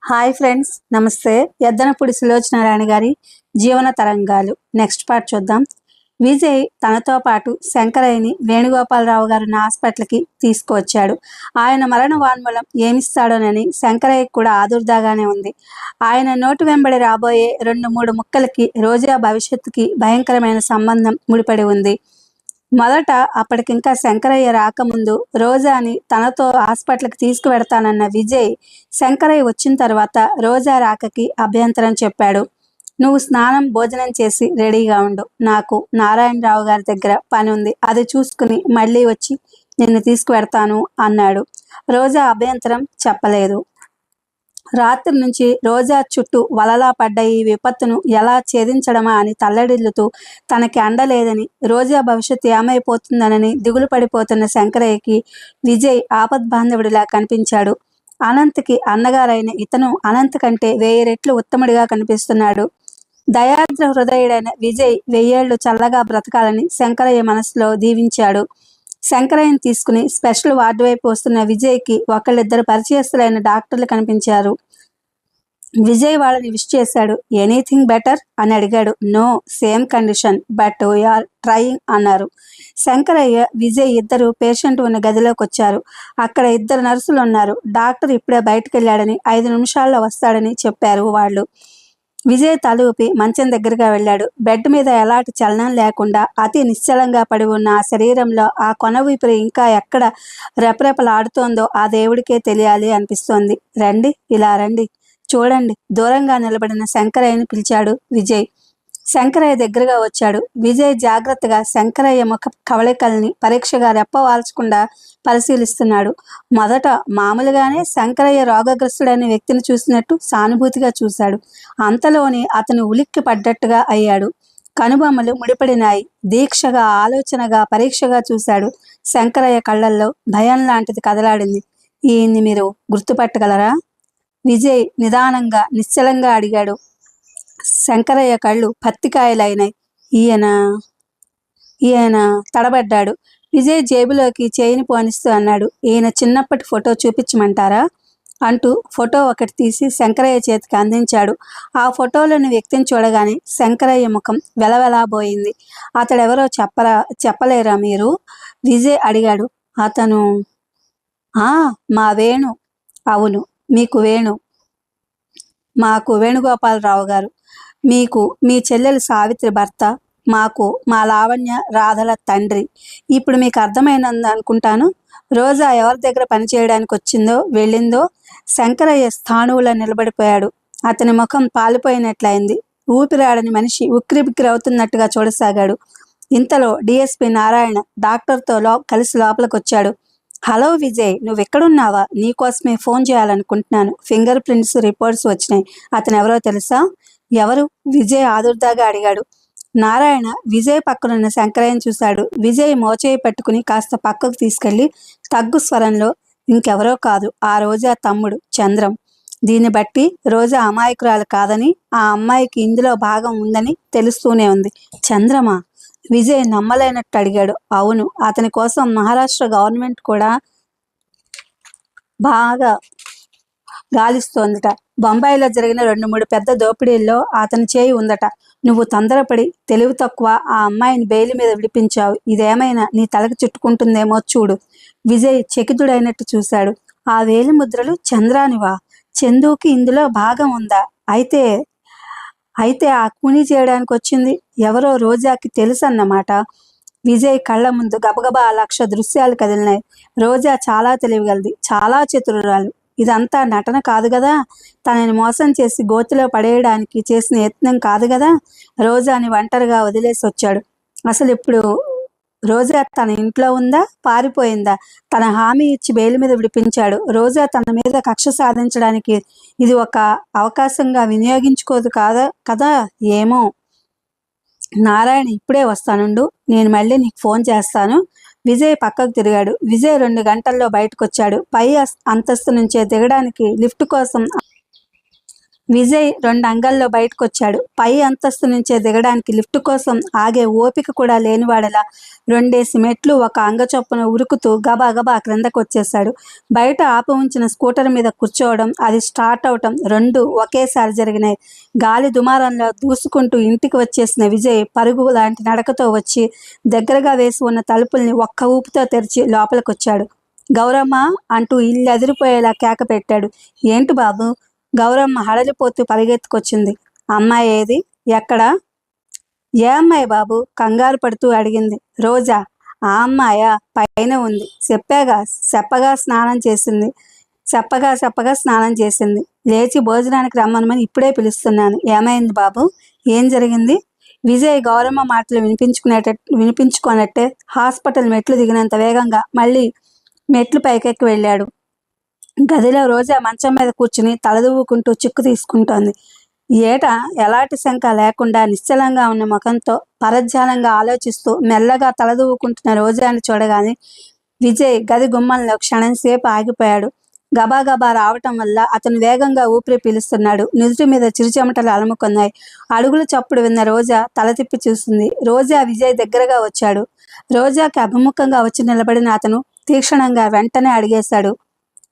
Hi friends, నమస్తే. ఎద్దనపూడి సులోచనారాయణ గారి జీవన తరంగాలు నెక్స్ట్ పార్ట్ చూద్దాం. విజయ్ తనతో పాటు శంకరయ్యని వేణుగోపాలరావు గారిని హాస్పిటల్కి తీసుకువచ్చాడు. ఆయన మరణ వాన్మూలం ఏమిస్తాడోనని శంకరయ్యకి కూడా ఆదుర్దాగానే ఉంది. ఆయన నోటి వెంబడి రాబోయే 2-3 ముక్కలకి రోజా భవిష్యత్తుకి భయంకరమైన సంబంధం ముడిపడి ఉంది. మొదట అప్పటికింకా శంకరయ్య రాకముందు రోజాని తనతో హాస్పిటల్కి తీసుకువెడతానన్న విజయ్ శంకరయ్య వచ్చిన తర్వాత రోజా రాకకి అభ్యంతరం చెప్పాడు. నువ్వు స్నానం భోజనం చేసి రెడీగా ఉండు, నాకు నారాయణరావు గారి దగ్గర పని ఉంది, అది చూసుకుని మళ్ళీ వచ్చి నిన్ను తీసుకువెడతాను అన్నాడు. రోజా అభ్యంతరం చెప్పలేదు. రాత్రి నుంచి రోజా చుట్టూ వలలా పడ్డ ఈ విపత్తును ఎలా ఛేదించడమా అని తల్లడిల్లుతూ తనకి అండలేదని, రోజా భవిష్యత్తు ఏమైపోతుందనని దిగులు పడిపోతున్న శంకరయ్యకి విజయ్ ఆపద్బాంధవుడిలా కనిపించాడు. అనంత్కి అన్నగారైన ఇతను అనంత్ కంటే 1000 రెట్లు ఉత్తముడిగా కనిపిస్తున్నాడు. దయాద్ర హృదయుడైన విజయ్ 1000 ఏళ్లు చల్లగా బ్రతకాలని శంకరయ్య మనసులో దీవించాడు. శంకరయ్యని తీసుకుని స్పెషల్ వార్డు వైపు వస్తున్న విజయ్కి ఒకళ్ళిద్దరు పరిచయస్తులైన డాక్టర్లు కనిపించారు. విజయ్ వాళ్ళని విష్ చేశాడు. ఎనీథింగ్ బెటర్ అని అడిగాడు. No, same condition, but we are trying అన్నారు. శంకరయ్య, విజయ్ ఇద్దరు పేషెంట్ ఉన్న గదిలోకి వచ్చారు. అక్కడ 2 నర్సులు ఉన్నారు. డాక్టర్ ఇప్పుడే బయటకు వెళ్ళాడని 5 నిమిషాల్లో వస్తాడని చెప్పారు వాళ్ళు. విజయ్ తల ఊపి మంచం దగ్గరగా వెళ్ళాడు. బెడ్ మీద ఎలాంటి చలనం లేకుండా అతి నిశ్చలంగా పడి ఉన్న ఆ శరీరంలో ఆ కొన ఊపిరి ఇంకా ఎక్కడ రెపరెపలాడుతోందో ఆ దేవుడికే తెలియాలి అనిపిస్తోంది. రండి, ఇలా రండి, చూడండి. దూరంగా నిలబడిన శంకరయ్యని పిలిచాడు విజయ్. శంకరయ్య దగ్గరగా వచ్చాడు. విజయ్ జాగ్రత్తగా శంకరయ్య ముఖ కవళికల్ని పరీక్షగా రెప్పవాల్చకుండా పరిశీలిస్తున్నాడు. మొదట మామూలుగానే శంకరయ్య రోగగ్రస్తుడైన వ్యక్తిని చూసినట్టు సానుభూతిగా చూశాడు. అంతలోనే అతను ఉలిక్కి పడ్డట్టుగా అయ్యాడు. కనుబొమ్మలు ముడిపడినాయి. దీక్షగా, ఆలోచనగా, పరీక్షగా చూశాడు. శంకరయ్య కళ్ళల్లో భయం లాంటిది కదలాడింది. ఈయన్ని మీరు గుర్తుపట్టగలరా? విజయ్ నిదానంగా, నిశ్చలంగా అడిగాడు. శంకరయ్య కళ్ళు పత్తికాయలైనాయి. ఈయన తడబడ్డాడు. విజయ్ జేబులోకి చేయిని పోనిస్తూ అన్నాడు. ఈయన చిన్నప్పటి ఫోటో చూపించమంటారా అంటూ ఫోటో ఒకటి తీసి శంకరయ్య చేతికి అందించాడు. ఆ ఫోటోలోని వ్యక్తిని చూడగానే శంకరయ్య ముఖం వెలవెలాబోయింది. అతడెవరో చెప్పలేరా మీరు? విజయ్ అడిగాడు. అతను మా వేణు. అవును, మీకు వేణు. మాకు వేణుగోపాలరావు గారు. మీకు మీ చెల్లెలు సావిత్రి భర్త, మాకు మా లావణ్య రాధల తండ్రి. ఇప్పుడు మీకు అర్థమైనంది అనుకుంటాను. రోజా ఎవరి దగ్గర పనిచేయడానికి వెళ్ళిందో. శంకరయ్య స్థాణువులా నిలబడిపోయాడు. అతని ముఖం పాలిపోయినట్లయింది. ఊపిరాడని మనిషి ఉక్కిరిబిక్కిరి అవుతున్నట్టుగా చూడసాగాడు. ఇంతలో డిఎస్పి నారాయణ డాక్టర్తో కలిసి లోపలికి వచ్చాడు. హలో విజయ్, నువ్వెక్కడున్నావా? నీకోసమే ఫోన్ చేయాలనుకుంటున్నాను. ఫింగర్ ప్రింట్స్ రిపోర్ట్స్ వచ్చినాయి. అతను ఎవరో తెలుసా? ఎవరు? విజయ్ ఆదుర్దాగా అడిగాడు. నారాయణ విజయ్ పక్కనున్న శంకరయ్యని చూశాడు. విజయ్ మోచేయి పట్టుకుని కాస్త పక్కకు తీసుకెళ్లి తగ్గు స్వరంలో, ఇంకెవరో కాదు, ఆ రోజా తమ్ముడు చంద్రం. దీన్ని బట్టి రోజా అమాయకురాలు కాదని, ఆ అమ్మాయికి ఇందులో భాగం ఉందని తెలుస్తూనే ఉంది. చంద్రమా? విజయ్ నమ్మలేనట్టు అడిగాడు. అవును, అతని కోసం మహారాష్ట్ర గవర్నమెంట్ కూడా బాగా గాలిస్తోందట. బొంబాయిలో జరిగిన 2-3 పెద్ద దోపిడీల్లో అతని చేయి ఉందట. నువ్వు తొందరపడి తెలివి తక్కువ ఆ అమ్మాయిని బెయిల్ మీద విడిపించావు. ఇదేమైనా నీ తలకు చుట్టుకుంటుందేమో చూడు. విజయ్ చకితుడైనట్టు చూశాడు. ఆ వేలి ముద్రలు చంద్రానివా? చందుకి ఇందులో భాగం ఉందా? అయితే ఆ కూని చేయడానికి వచ్చింది ఎవరో రోజాకి తెలుసన్నమాట. విజయ్ కళ్ళ ముందు గబగబా 1,00,000 దృశ్యాలు కదిలినాయి. రోజా చాలా తెలివిగలది, చాలా చతురురాలు. ఇదంతా నటన కాదు కదా. తనని మోసం చేసి గోతిలో పడేయడానికి చేసిన యత్నం కాదు కదా. రోజాని ఒంటరిగా వదిలేసి వచ్చాడు. అసలు ఇప్పుడు రోజా తన ఇంట్లో ఉందా, పారిపోయిందా? తన హామీ ఇచ్చి బెయిల్ మీద విడిపించాడు. రోజా తన మీద కక్ష సాధించడానికి ఇది ఒక అవకాశంగా వినియోగించుకోదు కదా. ఏమో. నారాయణ ఇప్పుడే వస్తానుండు, నేను మళ్ళీ నీకు ఫోన్ చేస్తాను. విజయ్ పక్కకు తిరిగాడు. విజయ్ 2 గంటల్లో బయటకు వచ్చాడు. పై అంతస్తు నుంచే దిగడానికి లిఫ్ట్ కోసం విజయ్ 2 అంగల్లో బయటకొచ్చాడు. పై అంతస్తు నుంచే దిగడానికి లిఫ్ట్ కోసం ఆగే ఓపిక కూడా లేనివాడలా 2 మెట్లు ఒక అంగచొప్పున ఉరుకుతూ గబాగబా క్రిందకొచ్చేశాడు. బయట ఆపి ఉంచిన స్కూటర్ మీద కూర్చోవడం, అది స్టార్ట్ అవటం 2 ఒకేసారి జరిగినాయి. గాలి దుమారంలో దూసుకుంటూ ఇంటికి వచ్చేసిన విజయ్ పరుగు లాంటి నడకతో వచ్చి దగ్గరగా వేసి ఉన్న తలుపుల్ని ఒక్క ఊపుతో తెరిచి లోపలికొచ్చాడు. గౌరమ్మ అంటూ ఇల్లు ఎదిరిపోయేలా కేక పెట్టాడు. ఏంటి బాబు? గౌరమ్మ హడలిపోతూ పరిగెత్తుకొచ్చింది. అమ్మాయి ఏది? ఎక్కడా? ఏ అమ్మాయి బాబు? కంగారు పడుతూ అడిగింది. రోజా? ఆ అమ్మాయా? పైన ఉంది. చెప్పగా స్నానం చేసింది. లేచి భోజనానికి రమ్మనమని ఇప్పుడే పిలుస్తున్నాను. ఏమైంది బాబు? ఏం జరిగింది? విజయ్ గౌరమ్మ మాటలు వినిపించుకున్నట్టే హాస్పిటల్ మెట్లు దిగినంత వేగంగా మళ్ళీ మెట్లు పైకెక్కి వెళ్ళాడు. గదిలో రోజా మంచం మీద కూర్చుని తలదువ్వుకుంటూ చిక్కు తీసుకుంటోంది. ఏట ఎలాంటి శంక లేకుండా నిశ్చలంగా ఉన్న ముఖంతో పరధ్యానంగా ఆలోచిస్తూ మెల్లగా తలదువ్వుకుంటున్న రోజాని చూడగానే విజయ్ గది గుమ్మంలో క్షణంసేపు ఆగిపోయాడు. గబాగబా రావటం వల్ల అతను వేగంగా ఊపిరి పీలుస్తున్నాడు. నుదుటి మీద చిరుచెమటలు అలుముకున్నాయి. అడుగులు చప్పుడు విన్న రోజా తల తిప్పి చూసింది. రోజా విజయ్ దగ్గరగా వచ్చాడు. రోజాకి అభిముఖంగా వచ్చి నిలబడిన అతను తీక్షణంగా వెంటనే అడిగేశాడు.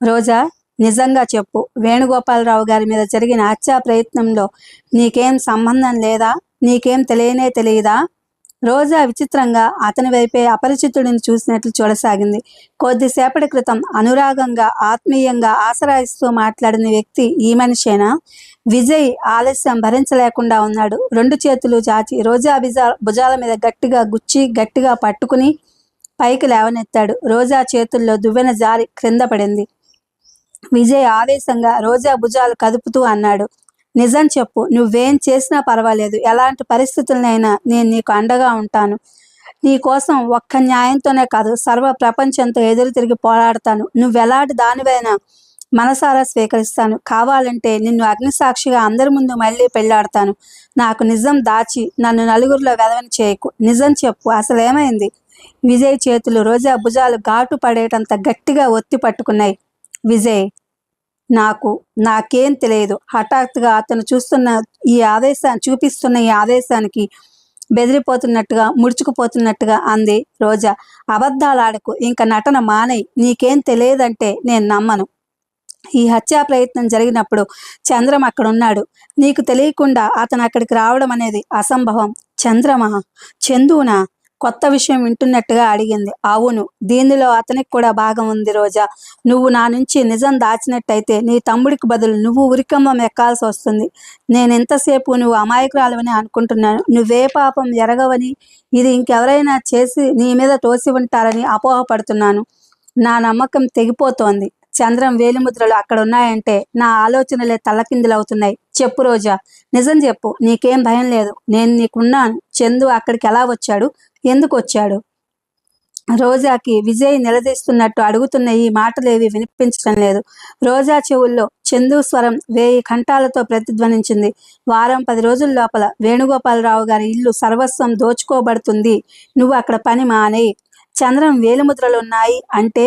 రోజా, నిజంగా చెప్పు, వేణుగోపాలరావు గారి మీద జరిగిన హత్యా ప్రయత్నంలో నీకేం సంబంధం లేదా? నీకేం తెలియదా? రోజా విచిత్రంగా అతని వైపే అపరిచితుడిని చూసినట్లు చూడసాగింది. కొద్దిసేపటి క్రితం అనురాగంగా ఆత్మీయంగా ఆసరాయిస్తూ మాట్లాడిన వ్యక్తి ఈ మనిషేనా? విజయ్ ఆలస్యం భరించలేకుండా ఉన్నాడు. 2 చేతులు చాచి రోజా భుజాల మీద గట్టిగా పట్టుకుని పైకి లేవనెత్తాడు. రోజా చేతుల్లో దువ్వెన జారి క్రింద పడింది. విజయ్ ఆవేశంగా రోజా భుజాలు కదుపుతూ అన్నాడు. నిజం చెప్పు, నువ్వేం చేసినా పర్వాలేదు. ఎలాంటి పరిస్థితులనైనా నేను నీకు అండగా ఉంటాను. నీ కోసం ఒక్క న్యాయంతోనే కాదు, సర్వ ప్రపంచంతో ఎదురు తిరిగి పోరాడతాను. నువ్వెలాంటి దానివైనా మనసారా స్వీకరిస్తాను. కావాలంటే నిన్ను అగ్నిసాక్షిగా అందరి ముందు మళ్ళీ పెళ్ళాడతాను. నాకు నిజం దాచి నన్ను నలుగురిలో వెదవని చేయకు. నిజం చెప్పు, అసలేమైంది? విజయ్ చేతులు రోజా భుజాలు ఘాటు పడేటంత గట్టిగా ఒత్తి పట్టుకున్నాయి. విజయ్, నాకేం తెలియదు. హఠాత్తుగా అతను చూపిస్తున్న ఈ ఆవేశానికి బెదిరిపోతున్నట్టుగా ముడుచుకుపోతున్నట్టుగా అంది రోజా. అబద్ధాలాడకు, ఇంక నటన మానేయ్. నీకేం తెలియదంటే నేను నమ్మను. ఈ హత్యా ప్రయత్నం జరిగినప్పుడు చంద్రం అక్కడున్నాడు. నీకు తెలియకుండా అతను అక్కడికి రావడం అనేది అసంభవం. చందునా? కొత్త విషయం వింటున్నట్టుగా అడిగింది. అవును, దీనిలో అతనికి కూడా భాగం ఉంది రోజా. నువ్వు నా నుంచి నిజం దాచినట్టయితే నీ తమ్ముడికి బదులు నువ్వు ఉరికమ్మం ఎక్కాల్సి వస్తుంది. నేను ఎంతసేపు నువ్వు అమాయకురాలవని అనుకుంటున్నాను. నువ్వే పాపం ఎరగవని, ఇది ఇంకెవరైనా చేసి నీ మీద తోసి ఉంటారని అపోహపడుతున్నాను. నా నమ్మకం తెగిపోతోంది. చంద్రం వేలిముద్రలు అక్కడ ఉన్నాయంటే నా ఆలోచనలే తల్లకిందులవుతున్నాయి. చెప్పు రోజా, నిజం చెప్పు. నీకేం భయం లేదు. నేను నీకున్నాను. చందు అక్కడికి ఎలా వచ్చాడు? ఎందుకు వచ్చాడు? రోజాకి విజయ్ నిలదీస్తున్నట్టు అడుగుతున్న ఈ మాటలేవి వినిపించడం లేదు. రోజా చెవుల్లో చందు స్వరం 1000 కంఠాలతో ప్రతిధ్వనించింది. వారం 10 రోజుల లోపల వేణుగోపాలరావు గారి ఇల్లు సర్వస్వం దోచుకోబడుతుంది. నువ్వు అక్కడ పని మానేయి. చంద్రం వేలిముద్రలున్నాయి అంటే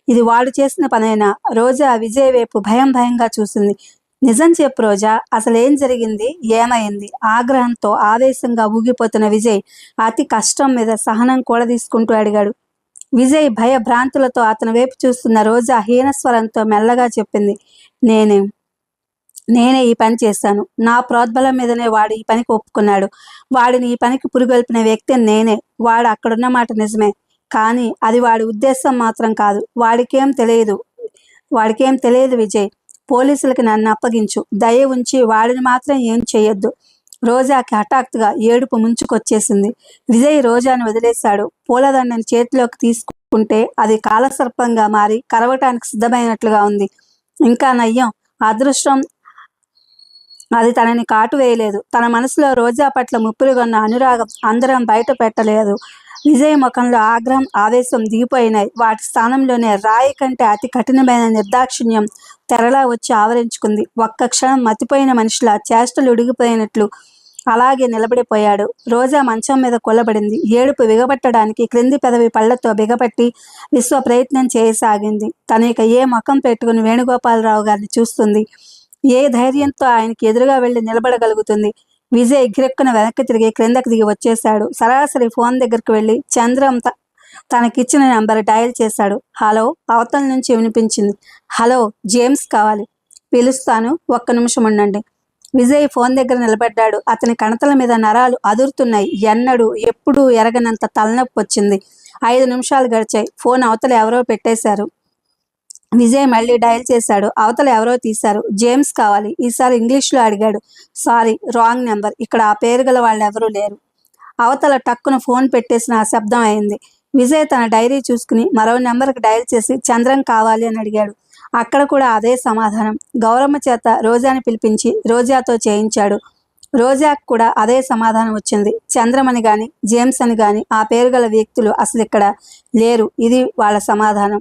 ఇది వాడు చేసిన పనైనా? రోజా విజయ్ వైపు భయంగా చూసింది. నిజం చెప్పు రోజా, అసలేం జరిగింది? ఏమైంది? ఆగ్రహంతో ఆవేశంగా ఊగిపోతున్న విజయ్ అతి కష్టం మీద సహనం కూడా తీసుకుంటూ అడిగాడు. విజయ్ భయభ్రాంతులతో అతని వైపు చూస్తున్న రోజా హీనస్వరంతో మెల్లగా చెప్పింది. నేనే ఈ పని చేశాను. నా ప్రోద్బలం మీదనే వాడు ఈ పనికి ఒప్పుకున్నాడు. వాడిని ఈ పనికి పురుగొల్పిన వ్యక్తి నేనే. వాడు అక్కడున్న మాట నిజమే, కానీ అది వాడి ఉద్దేశం మాత్రం కాదు. వాడికేం తెలియదు విజయ్. పోలీసులకి నన్ను అప్పగించు. దయ ఉంచి వాడిని మాత్రం ఏం చేయొద్దు. రోజాకి హఠాత్తుగా ఏడుపు ముంచుకొచ్చేసింది. విజయ్ రోజాను వదిలేశాడు. పూలదండని చేతిలోకి తీసుకుంటే అది కాలసర్పంగా మారి కరవటానికి సిద్ధమైనట్లుగా ఉంది. ఇంకా నయ్యం, అదృష్టం అది తనని కాటు వేయలేదు. తన మనసులో రోజా పట్ల ముప్పులుగొన్న అనురాగం అందరం బయట పెట్టలేదు. విజయ్ ముఖంలో ఆగ్రహం, ఆవేశం దిగిపోయినాయి. వాటి స్థానంలోనే రాయి కంటే అతి కఠినమైన నిర్దాక్షిణ్యం తెరలా వచ్చి ఆవరించుకుంది. ఒక్క క్షణం మతిపోయిన మనిషిలా చేష్టలు ఉడిగిపోయినట్లు అలాగే నిలబడిపోయాడు. రోజా మంచం మీద కొల్లబడింది. ఏడుపు బిగబట్టడానికి క్రింది పెదవి పళ్లతో బిగపట్టి విశ్వ ప్రయత్నం చేయసాగింది. తను ఇక ఏ ముఖం పెట్టుకుని వేణుగోపాలరావు గారిని చూస్తుంది? ఏ ధైర్యంతో ఆయనకి ఎదురుగా వెళ్లి నిలబడగలుగుతుంది? విజయ్ గిరెక్కున వెనక్కి తిరిగి క్రిందకి దిగి వచ్చేశాడు. సరాసరి ఫోన్ దగ్గరికి వెళ్లి చంద్రం తనకిచ్చిన నెంబర్ డయల్ చేశాడు. హలో, అవతల నుంచి వినిపించింది. హలో, జేమ్స్ కావాలి. పిలుస్తాను, ఒక్క నిమిషం ఉండండి. విజయ్ ఫోన్ దగ్గర నిలబడ్డాడు. అతని కణతల మీద నరాలు అదురుతున్నాయి. ఎప్పుడూ ఎరగనంత తలనొప్పి వచ్చింది. 5 నిమిషాలు గడిచాయి. ఫోన్ అవతల ఎవరో పెట్టేశారు. విజయ్ మళ్ళీ డయల్ చేశాడు. అవతల ఎవరో తీశారు. జేమ్స్ కావాలి. ఈసారి ఇంగ్లీష్లో అడిగాడు. Sorry, wrong number. ఇక్కడ ఆ పేరు గల వాళ్ళెవరూ లేరు. అవతల టక్కున ఫోన్ పెట్టేసిన ఆ శబ్దం అయింది. విజయ్ తన డైరీ చూసుకుని మరో నెంబర్కి డయల్ చేసి చంద్రం కావాలి అని అడిగాడు. అక్కడ కూడా అదే సమాధానం. గౌరమ్మ చేత రోజాని పిలిపించి రోజాతో చేయించాడు. రోజాకు కూడా అదే సమాధానం వచ్చింది. చంద్రం అని గాని జేమ్స్ అని గాని ఆ పేరు గల వ్యక్తులు అసలు ఇక్కడ లేరు. ఇది వాళ్ళ సమాధానం.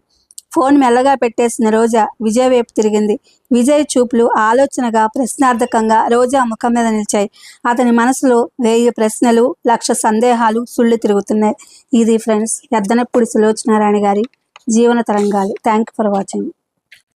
ఫోన్ మెల్లగా పెట్టేసిన రోజా విజయ్ వైపు తిరిగింది. విజయ్ చూపులు ఆలోచనగా ప్రశ్నార్థకంగా రోజా ముఖం మీద నిలిచాయి. అతని మనసులో 1000 ప్రశ్నలు, 1,00,000 సందేహాలు సుళ్ళు తిరుగుతున్నాయి. ఇది ఫ్రెండ్స్, ఎద్దనపూడి సులోచనారాణి గారి జీవన తరంగాలు. Thank you for watching.